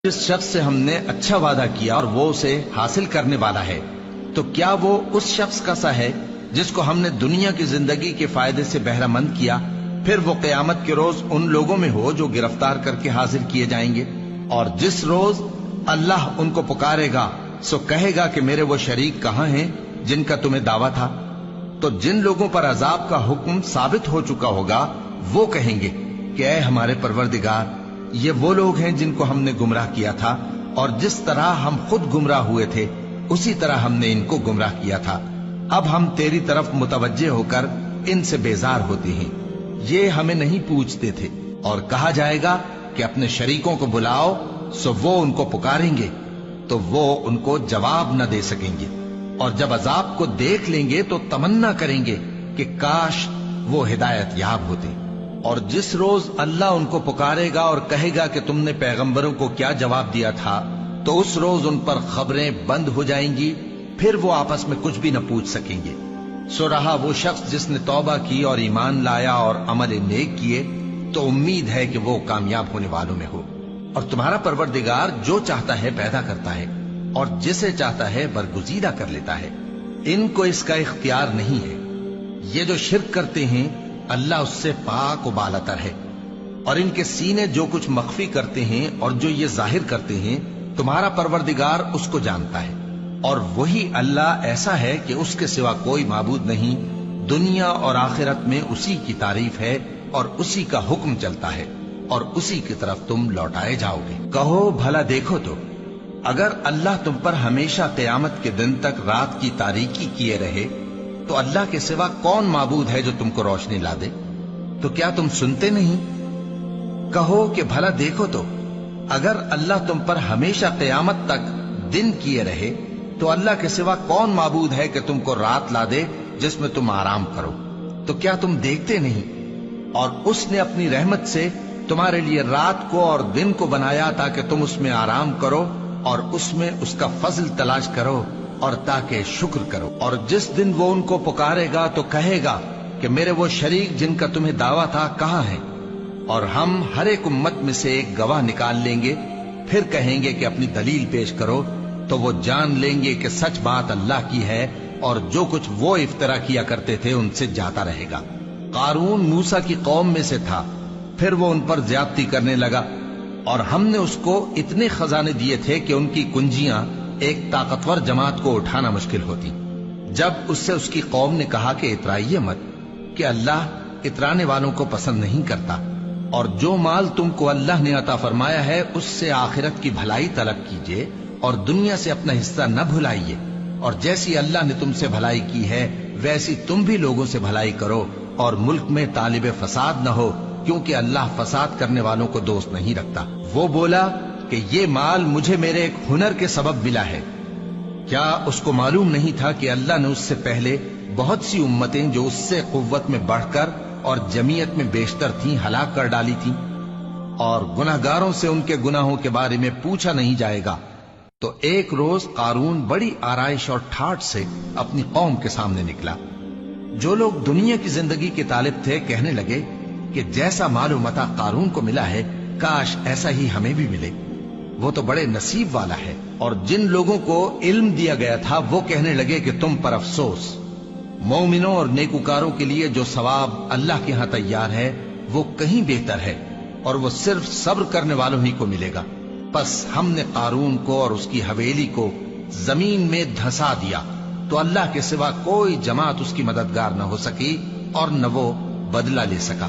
जिस शख्स से हमने अच्छा वादा किया और वो उसे हासिल करने वाला है, तो क्या वो उस शख्स का सा है जिसको हमने दुनिया की जिंदगी के फायदे से बहरामंद किया, फिर वो क़यामत के रोज उन लोगों में हो जो गिरफ्तार करके हाजिर किए जाएंगे। और जिस रोज अल्लाह उनको पुकारेगा सो कहेगा कि मेरे वो शरीक कहां हैं जिनका तुम्हें दावा था। तो जिन लोगों पर अजाब का हुक्म साबित हो चुका होगा वो कहेंगे कि ऐ हमारे परवरदिगार, ये वो लोग हैं जिनको हमने गुमराह किया था, और जिस तरह हम खुद गुमराह हुए थे उसी तरह हमने इनको गुमराह किया था। अब हम तेरी तरफ मुतवज्जे होकर इनसे बेजार होते हैं, ये हमें नहीं पूछते थे। और कहा जाएगा कि अपने शरीकों को बुलाओ, सो वो उनको पुकारेंगे तो वो उनको जवाब न दे सकेंगे। और जब अजाब को देख लेंगे तो तमन्ना करेंगे कि काश वो हिदायत याब होते। और जिस रोज अल्लाह उनको पुकारेगा और कहेगा कि तुमने पैगंबरों को क्या जवाब दिया था, तो उस रोज उन पर खबरें बंद हो जाएंगी, फिर वो आपस में कुछ भी न पूछ सकेंगे। सो रहा वो शख्स जिसने तौबा की और ईमान लाया और अमल नेक किए, तो उम्मीद है कि वो कामयाब होने वालों में हो। और तुम्हारा परवरदिगार जो चाहता है पैदा करता है और जिसे चाहता है बरगुजीदा कर लेता है, इनको इसका इख्तियार नहीं है। ये जो शिर्क करते हैं अल्लाह उससे पाक और बालातर है। और इनके सीने जो कुछ मख्फी करते हैं और जो ये जाहिर करते हैं, तुम्हारा परवरदिगार उसको जानता है। और वही अल्लाह ऐसा है कि उसके सिवा कोई माबूद नहीं। दुनिया और आखिरत में उसी की तारीफ है और उसी का हुक्म चलता है और उसी की तरफ तुम लौटाए जाओगे। कहो भला देखो तो, अगर अल्लाह तुम पर हमेशा क़यामत के दिन तक रात की तारीकी किए रहे, तो अल्लाह के सिवा कौन माबूद है जो तुमको रोशनी ला दे? तो क्या तुम सुनते नहीं? कहो कि भला देखो तो, अगर अल्लाह तुम पर हमेशा क़यामत तक दिन किए रहे, तो अल्लाह के सिवा कौन माबूद है कि तुमको रात ला दे जिसमें तुम आराम करो? तो क्या तुम देखते नहीं? और उसने अपनी रहमत से तुम्हारे लिए रात को और दिन को बनाया ताकि तुम उसमें आराम करो और उसमें उसका फजल तलाश करो और ताकि शुक्र करो। और जिस दिन वो उनको पुकारेगा तो कहेगा कि मेरे वो शरीक जिनका तुम्हें दावा था कहां हैं? और हम हर एक उम्मत में से एक गवाह निकाल लेंगे, फिर कहेंगे कि अपनी दलील पेश करो, तो वो जान लेंगे कि सच बात अल्लाह की है और जो कुछ वो इफ्तरा किया करते थे उनसे जाता रहेगा। कारून मूसा की कौम में से था, फिर वो उन पर ज्यादती करने लगा और हमने उसको इतने खजाने दिए थे कि उनकी कुंजियां एक ताकतवर जमात को उठाना मुश्किल होती। जब उससे उसकी कौम ने कहा कि इतराइए मत, कि अल्लाह इतराने वालों को पसंद नहीं करता, और जो माल तुमको अल्लाह ने अता फरमाया है उससे आखिरत की भलाई तलब कीजिए और दुनिया से अपना हिस्सा न भुलाइए। और जैसी अल्लाह ने तुमसे भलाई की है वैसी तुम भी लोगों से भलाई करो, और मुल्क में तालिब फसाद न हो, क्योंकि अल्लाह फसाद करने वालों को दोस्त नहीं रखता। वो बोला कि ये माल मुझे मेरे एक हुनर के सबब मिला है। क्या उसको मालूम नहीं था कि अल्लाह ने उससे पहले बहुत सी उम्मतें जो उससे कुव्वत में बढ़कर और जमीयत में बेशतर थीं हलाक कर डाली थीं, और गुनाहगारों से उनके गुनाहों के बारे में पूछा नहीं जाएगा। तो एक रोज कारून बड़ी आराइश और ठाठ से अपनी कौम के सामने निकला। जो लोग दुनिया की जिंदगी के तालिब थे कहने लगे कि जैसा मालूम मता कारून को मिला है, काश ऐसा ही हमें भी मिले, वो तो बड़े नसीब वाला है। और जिन लोगों को इल्म दिया गया था वो कहने लगे कि तुम पर अफसोस, मोमिनों और नेकुकारों के लिए जो सवाब अल्लाह के यहां तैयार है वो कहीं बेहतर है, और वो सिर्फ सब्र करने वालों ही को मिलेगा। बस हमने कारून को और उसकी हवेली को जमीन में धंसा दिया, तो अल्लाह के सिवा कोई जमात उसकी मददगार न हो सकी और न वो बदला ले सका।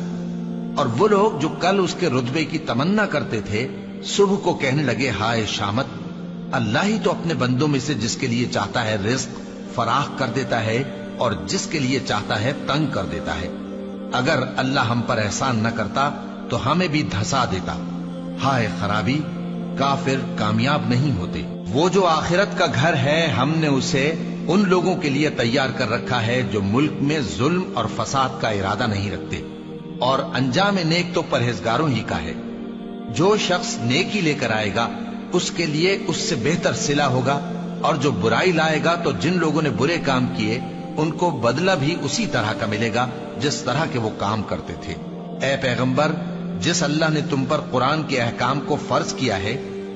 और वो लोग जो कल उसके रुतबे की तमन्ना करते थे, सुबह को कहने लगे हाय शामत, अल्लाह ही तो अपने बंदों में से जिसके लिए चाहता है रिज्क फराख कर देता है और जिसके लिए चाहता है तंग कर देता है। अगर अल्लाह हम पर एहसान न करता तो हमें भी धंसा देता। हाय खराबी, काफिर कामयाब नहीं होते। वो जो आखिरत का घर है हमने उसे उन लोगों के लिए तैयार कर रखा है जो मुल्क में जुल्म और फसाद का इरादा नहीं रखते, और अंजाम नेक तो परहेजगारों ही का है। जो शख्स नेकी लेकर आएगा उसके लिए उससे बेहतर सिला होगा, और जो बुराई लाएगा तो जिन लोगों ने बुरे काम किए उनको बदला भी उसी तरह का मिलेगा जिस तरह के वो काम करते थे। ए पैगंबर, जिस अल्लाह ने तुम पर कुरान के अहकाम को फर्ज किया है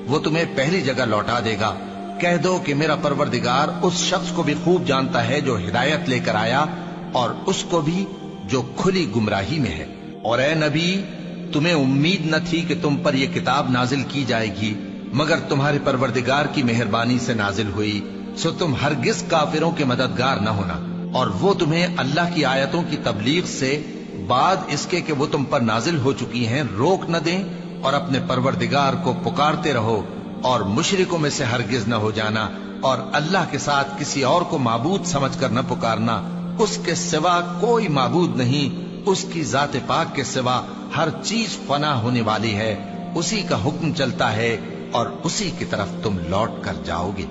وہ تمہیں پہلی جگہ لوٹا دے گا۔ کہہ دو کہ میرا پروردگار اس شخص کو بھی خوب جانتا ہے جو ہدایت لے کر آیا، اور اس کو بھی جو کھلی گمراہی میں ہے۔ اور اے نبی، تمہیں امید نہ تھی کہ تم پر یہ کتاب نازل کی جائے گی، مگر تمہارے پروردگار کی مہربانی سے نازل ہوئی، سو تم ہرگز کافروں کے مددگار نہ ہونا، اور وہ تمہیں اللہ کی آیتوں کی تبلیغ سے بعد اس کے کہ وہ تم پر نازل ہو چکی ہیں روک نہ دیں، اور اپنے پروردگار کو پکارتے رہو، اور مشرکوں میں سے ہرگز نہ ہو جانا، اور اللہ کے ساتھ کسی اور کو معبود سمجھ کر نہ پکارنا۔ اس کے سوا کوئی معبود نہیں، اس کی ذات پاک کے سوا ہر چیز فنا ہونے والی ہے، اسی کا حکم چلتا ہے اور اسی کی طرف تم لوٹ کر جاؤ گے۔